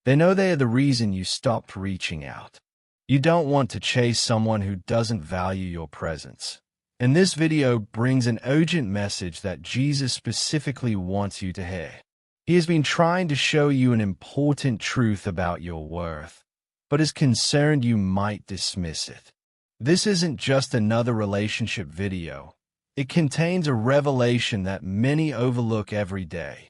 They know they are the reason you stopped reaching out. You don't want to chase someone who doesn't value your presence. And this video brings an urgent message that Jesus specifically wants you to hear. He has been trying to show you an important truth about your worth, but is concerned you might dismiss it. This isn't just another relationship video. It contains a revelation that many overlook every day.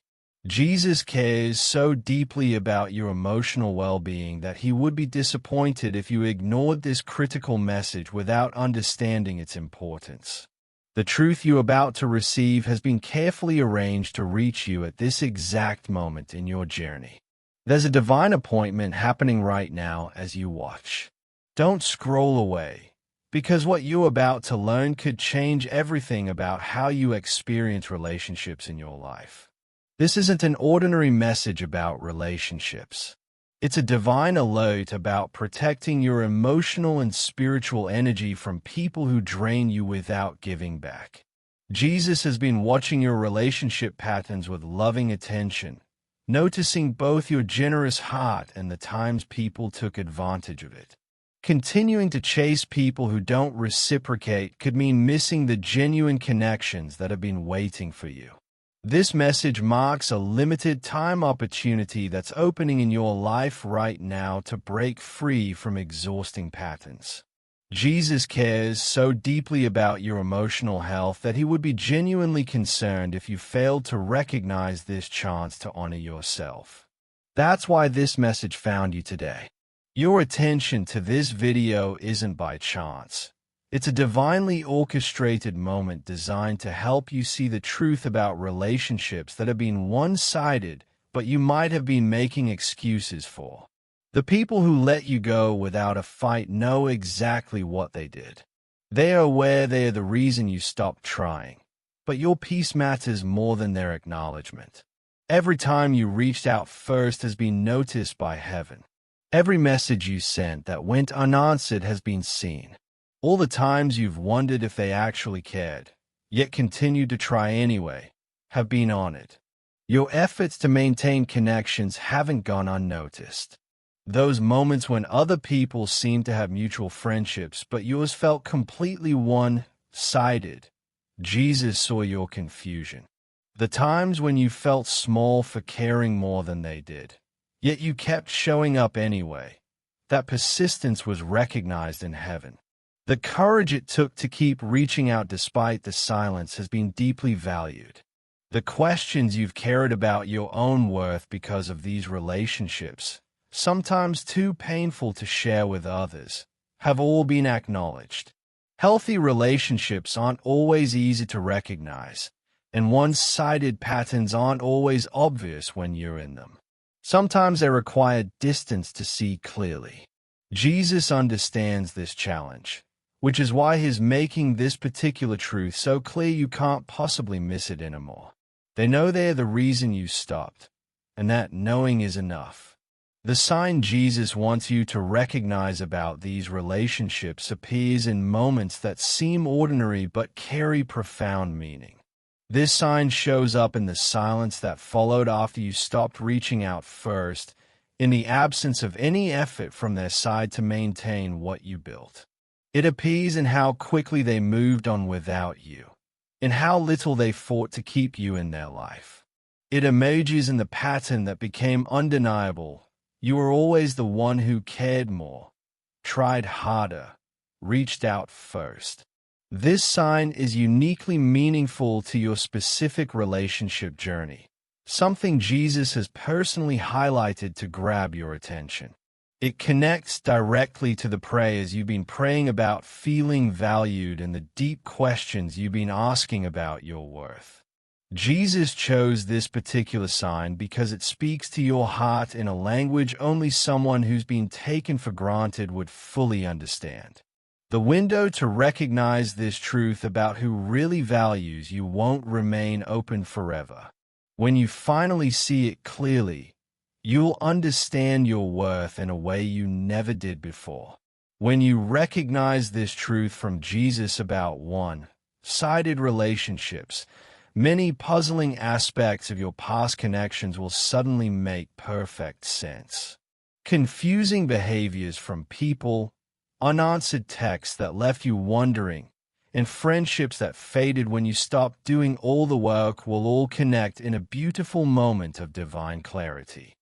Jesus cares so deeply about your emotional well-being that he would be disappointed if you ignored this critical message without understanding its importance. The truth you're about to receive has been carefully arranged to reach you at this exact moment in your journey. There's a divine appointment happening right now as you watch. Don't scroll away, because what you're about to learn could change everything about how you experience relationships in your life. This isn't an ordinary message about relationships. It's a divine alert about protecting your emotional and spiritual energy from people who drain you without giving back. Jesus has been watching your relationship patterns with loving attention, noticing both your generous heart and the times people took advantage of it. Continuing to chase people who don't reciprocate could mean missing the genuine connections that have been waiting for you. This message marks a limited-time opportunity that's opening in your life right now to break free from exhausting patterns. Jesus cares so deeply about your emotional health that he would be genuinely concerned if you failed to recognize this chance to honor yourself. That's why this message found you today. Your attention to this video isn't by chance. It's a divinely orchestrated moment designed to help you see the truth about relationships that have been one-sided, but you might have been making excuses for. The people who let you go without a fight know exactly what they did. They are aware they are the reason you stopped trying, but your peace matters more than their acknowledgement. Every time you reached out first has been noticed by heaven. Every message you sent that went unanswered has been seen. All the times you've wondered if they actually cared, yet continued to try anyway, have been honored. Your efforts to maintain connections haven't gone unnoticed. Those moments when other people seemed to have mutual friendships, but yours felt completely one-sided. Jesus saw your confusion. The times when you felt small for caring more than they did, yet you kept showing up anyway. That persistence was recognized in heaven. The courage it took to keep reaching out despite the silence has been deeply valued. The questions you've carried about your own worth because of these relationships, sometimes too painful to share with others, have all been acknowledged. Healthy relationships aren't always easy to recognize, and one-sided patterns aren't always obvious when you're in them. Sometimes they require distance to see clearly. Jesus understands this challenge, which is why he's making this particular truth so clear you can't possibly miss it anymore. They know they're the reason you stopped, and that knowing is enough. The sign Jesus wants you to recognize about these relationships appears in moments that seem ordinary but carry profound meaning. This sign shows up in the silence that followed after you stopped reaching out first, in the absence of any effort from their side to maintain what you built. It appears in how quickly they moved on without you, in how little they fought to keep you in their life. It emerges in the pattern that became undeniable. You were always the one who cared more, tried harder, reached out first. This sign is uniquely meaningful to your specific relationship journey, something Jesus has personally highlighted to grab your attention. It connects directly to the prayers you've been praying about feeling valued and the deep questions you've been asking about your worth. Jesus chose this particular sign because it speaks to your heart in a language only someone who's been taken for granted would fully understand. The window to recognize this truth about who really values you won't remain open forever. When you finally see it clearly, you'll understand your worth in a way you never did before. When you recognize this truth from Jesus about one-sided relationships, many puzzling aspects of your past connections will suddenly make perfect sense. confusing behaviors from people, unanswered texts that left you wondering, and friendships that faded when you stopped doing all the work will all connect in a beautiful moment of divine clarity.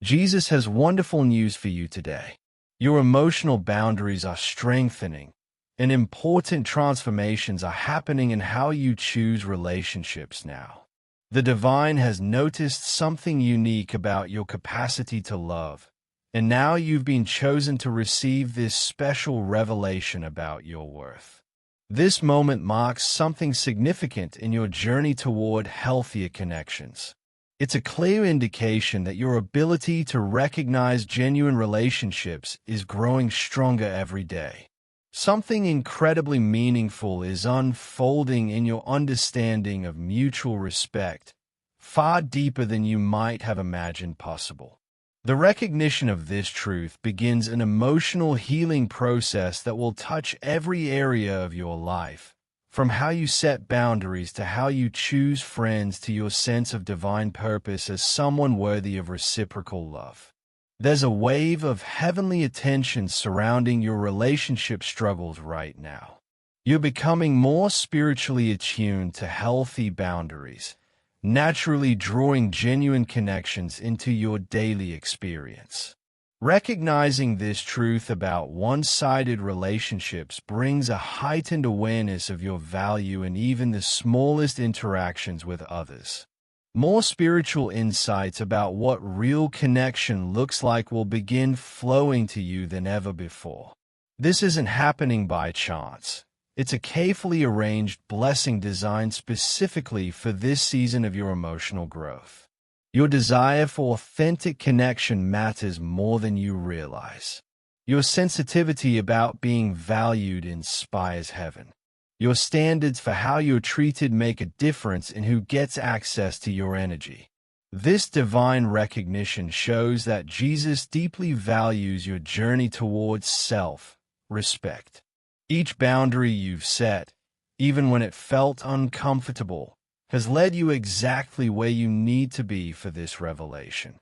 Jesus has wonderful news for you today. Your emotional boundaries are strengthening, and important transformations are happening in how you choose relationships now. The divine has noticed something unique about your capacity to love, and now you've been chosen to receive this special revelation about your worth. This moment marks something significant in your journey toward healthier connections. It's a clear indication that your ability to recognize genuine relationships is growing stronger every day. Something incredibly meaningful is unfolding in your understanding of mutual respect, far deeper than you might have imagined possible. The recognition of this truth begins an emotional healing process that will touch every area of your life, from how you set boundaries to how you choose friends to your sense of divine purpose as someone worthy of reciprocal love. There's a wave of heavenly attention surrounding your relationship struggles right now. You're becoming more spiritually attuned to healthy boundaries, naturally drawing genuine connections into your daily experience. Recognizing this truth about one-sided relationships brings a heightened awareness of your value in even the smallest interactions with others. More spiritual insights about what real connection looks like will begin flowing to you than ever before. This isn't happening by chance. It's a carefully arranged blessing designed specifically for this season of your emotional growth. Your desire for authentic connection matters more than you realize. Your sensitivity about being valued inspires heaven. Your standards for how you're treated make a difference in who gets access to your energy. This divine recognition shows that Jesus deeply values your journey towards self-respect. Each boundary you've set, even when it felt uncomfortable, has led you exactly where you need to be for this revelation.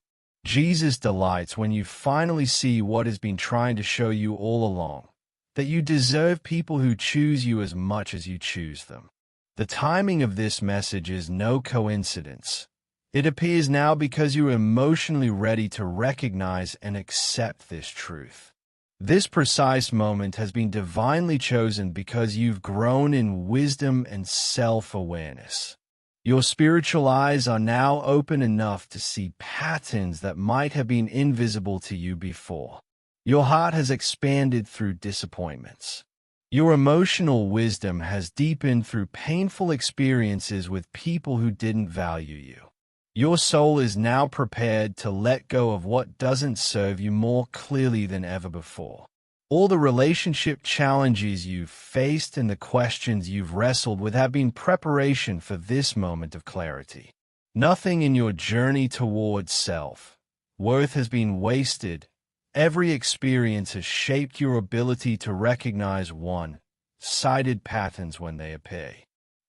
Jesus delights when you finally see what has been trying to show you all along, that you deserve people who choose you as much as you choose them. The timing of this message is no coincidence. It appears now because you are emotionally ready to recognize and accept this truth. This precise moment has been divinely chosen because you've grown in wisdom and self-awareness. Your spiritual eyes are now open enough to see patterns that might have been invisible to you before. Your heart has expanded through disappointments. Your emotional wisdom has deepened through painful experiences with people who didn't value you. Your soul is now prepared to let go of what doesn't serve you more clearly than ever before. All the relationship challenges you've faced and the questions you've wrestled with have been preparation for this moment of clarity. Nothing in your journey towards self-worth has been wasted. Every experience has shaped your ability to recognize one-sided patterns when they appear.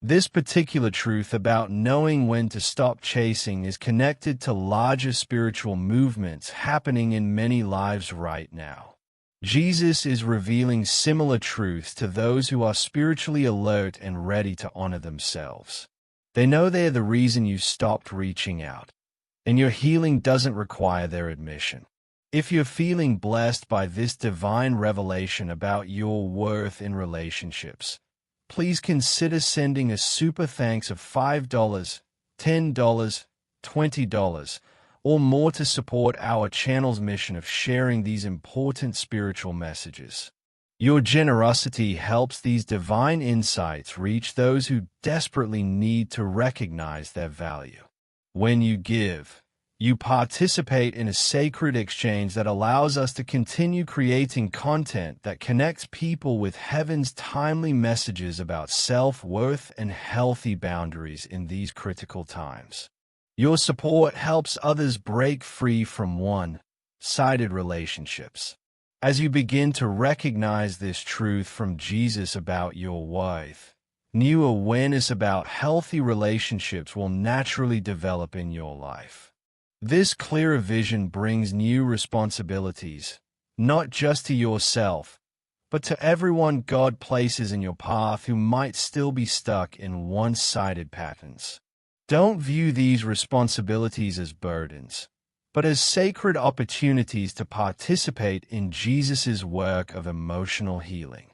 This particular truth about knowing when to stop chasing is connected to larger spiritual movements happening in many lives right now. Jesus is revealing similar truths to those who are spiritually alert and ready to honor themselves. They know they're the reason you stopped reaching out, and your healing doesn't require their admission. If you're feeling blessed by this divine revelation about your worth in relationships, please consider sending a super thanks of $5, $10, $20, or more to support our channel's mission of sharing these important spiritual messages. Your generosity helps these divine insights reach those who desperately need to recognize their value. When you give, you participate in a sacred exchange that allows us to continue creating content that connects people with heaven's timely messages about self-worth and healthy boundaries in these critical times. Your support helps others break free from one-sided relationships. As you begin to recognize this truth from Jesus about your worth, new awareness about healthy relationships will naturally develop in your life. This clearer vision brings new responsibilities, not just to yourself, but to everyone God places in your path who might still be stuck in one-sided patterns. Don't view these responsibilities as burdens, but as sacred opportunities to participate in Jesus' work of emotional healing.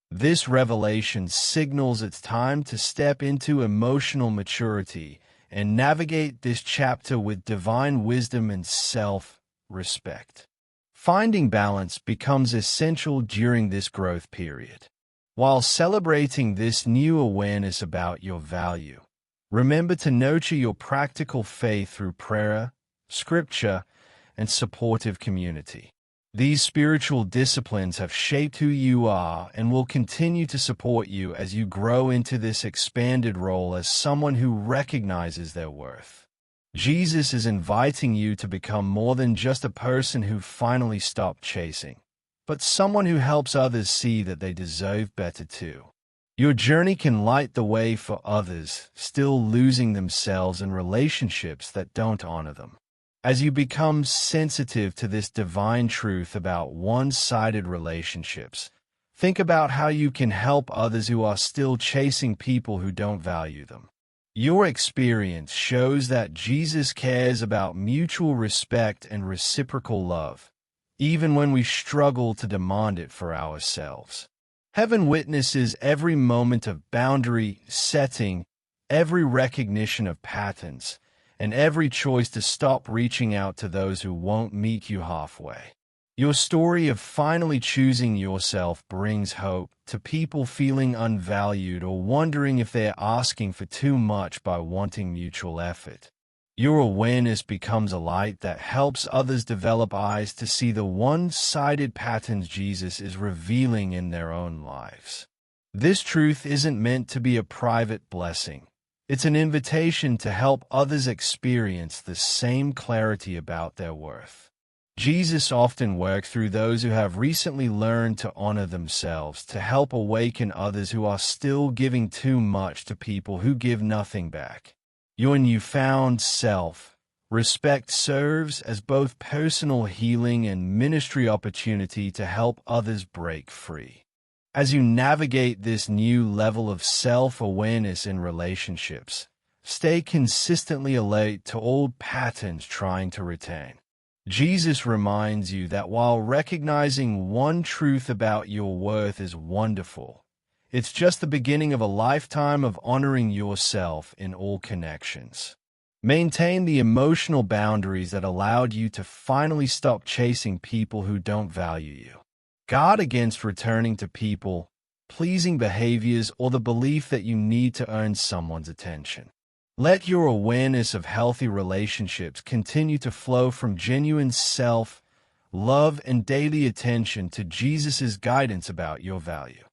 This revelation signals it's time to step into emotional maturity and navigate this chapter with divine wisdom and self-respect. Finding balance becomes essential during this growth period. While celebrating this new awareness about your value, remember to nurture your practical faith through prayer, scripture, and supportive community. These spiritual disciplines have shaped who you are and will continue to support you as you grow into this expanded role as someone who recognizes their worth. Jesus is inviting you to become more than just a person who finally stopped chasing, but someone who helps others see that they deserve better too. Your journey can light the way for others still losing themselves in relationships that don't honor them. As you become sensitive to this divine truth about one-sided relationships, think about how you can help others who are still chasing people who don't value them. Your experience shows that Jesus cares about mutual respect and reciprocal love, even when we struggle to demand it for ourselves. Heaven witnesses every moment of boundary setting, every recognition of patterns, and every choice to stop reaching out to those who won't meet you halfway. Your story of finally choosing yourself brings hope to people feeling unvalued or wondering if they're asking for too much by wanting mutual effort. Your awareness becomes a light that helps others develop eyes to see the one-sided patterns Jesus is revealing in their own lives. This truth isn't meant to be a private blessing. It's an invitation to help others experience the same clarity about their worth. Jesus often works through those who have recently learned to honor themselves to help awaken others who are still giving too much to people who give nothing back. Your newfound self-respect serves as both personal healing and ministry opportunity to help others break free. As you navigate this new level of self-awareness in relationships, stay consistently alert to old patterns trying to retain. Jesus reminds you that while recognizing one truth about your worth is wonderful, it's just the beginning of a lifetime of honoring yourself in all connections. Maintain the emotional boundaries that allowed you to finally stop chasing people who don't value you. Guard against returning to people-pleasing behaviors or the belief that you need to earn someone's attention. Let your awareness of healthy relationships continue to flow from genuine self-love and daily attention to Jesus' guidance about your value.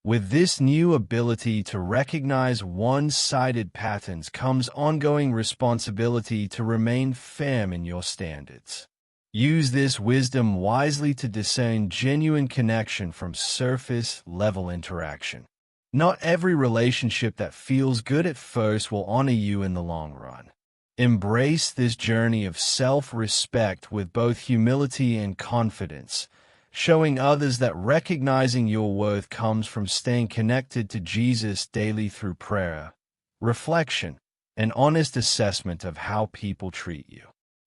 With this new ability to recognize one-sided patterns comes ongoing responsibility to remain firm in your standards. Use this wisdom wisely to discern genuine connection from surface-level interaction. Not every relationship that feels good at first will honor you in the long run. Embrace this journey of self-respect with both humility and confidence, showing others that recognizing your worth comes from staying connected to Jesus daily through prayer, reflection, and honest assessment of how people treat you.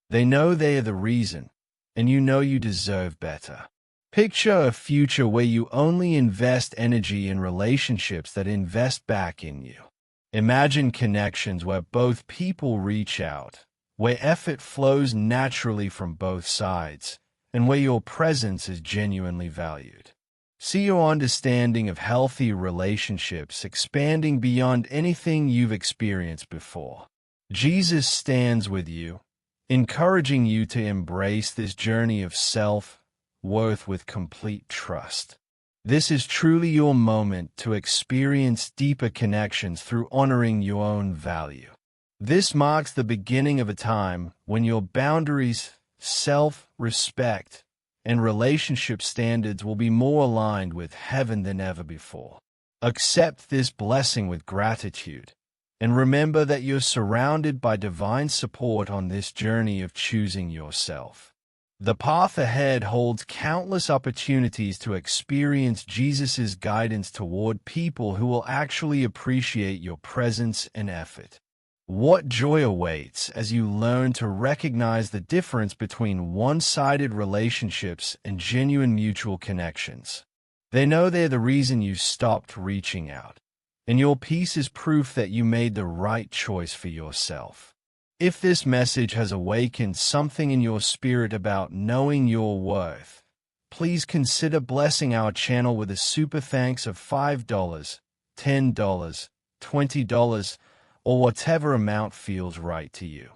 They know they are the reason, and you know you deserve better. Picture a future where you only invest energy in relationships that invest back in you. Imagine connections where both people reach out, where effort flows naturally from both sides, and where your presence is genuinely valued. See your understanding of healthy relationships expanding beyond anything you've experienced before. Jesus stands with you, encouraging you to embrace this journey of self-worth with complete trust. This is truly your moment to experience deeper connections through honoring your own value. This marks the beginning of a time when your boundaries, self-respect, and relationship standards will be more aligned with heaven than ever before. Accept this blessing with gratitude And remember that you're surrounded by divine support on this journey of choosing yourself. The path ahead holds countless opportunities to experience Jesus' guidance toward people who will actually appreciate your presence and effort. What joy awaits as you learn to recognize the difference between one-sided relationships and genuine mutual connections. They know they're the reason you stopped reaching out, and your peace is proof that you made the right choice for yourself. If this message has awakened something in your spirit about knowing your worth, please consider blessing our channel with a super thanks of $5, $10, $20, or whatever amount feels right to you.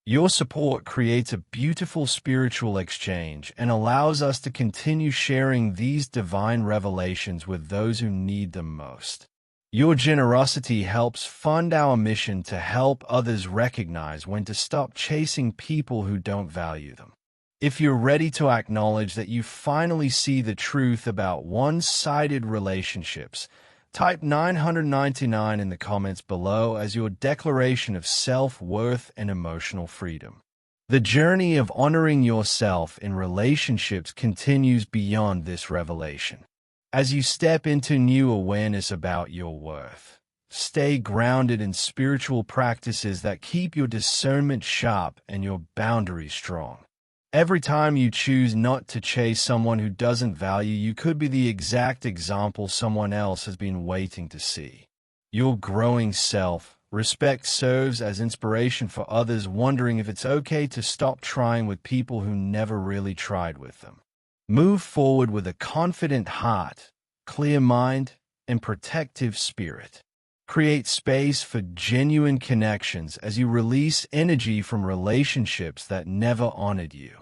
Your support creates a beautiful spiritual exchange and allows us to continue sharing these divine revelations with those who need them most. Your generosity helps fund our mission to help others recognize when to stop chasing people who don't value them. If you're ready to acknowledge that you finally see the truth about one-sided relationships, type 999 in the comments below as your declaration of self-worth and emotional freedom. The journey of honoring yourself in relationships continues beyond this revelation. As you step into new awareness about your worth, stay grounded in spiritual practices that keep your discernment sharp and your boundaries strong. Every time you choose not to chase someone who doesn't value you could be the exact example someone else has been waiting to see. Your growing self-respect serves as inspiration for others wondering if it's okay to stop trying with people who never really tried with them. Move forward with a confident heart, clear mind, and protective spirit. Create space for genuine connections as you release energy from relationships that never honored you.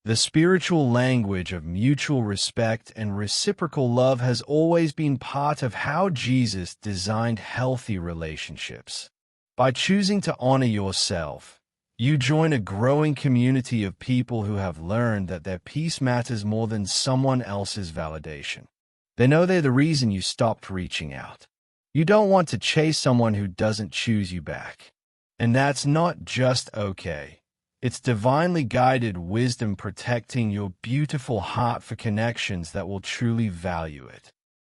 The spiritual language of mutual respect and reciprocal love has always been part of how Jesus designed healthy relationships. By choosing to honor yourself, you join a growing community of people who have learned that their peace matters more than someone else's validation. They know they're the reason you stopped reaching out. You don't want to chase someone who doesn't choose you back. And that's not just okay. It's divinely guided wisdom protecting your beautiful heart for connections that will truly value it.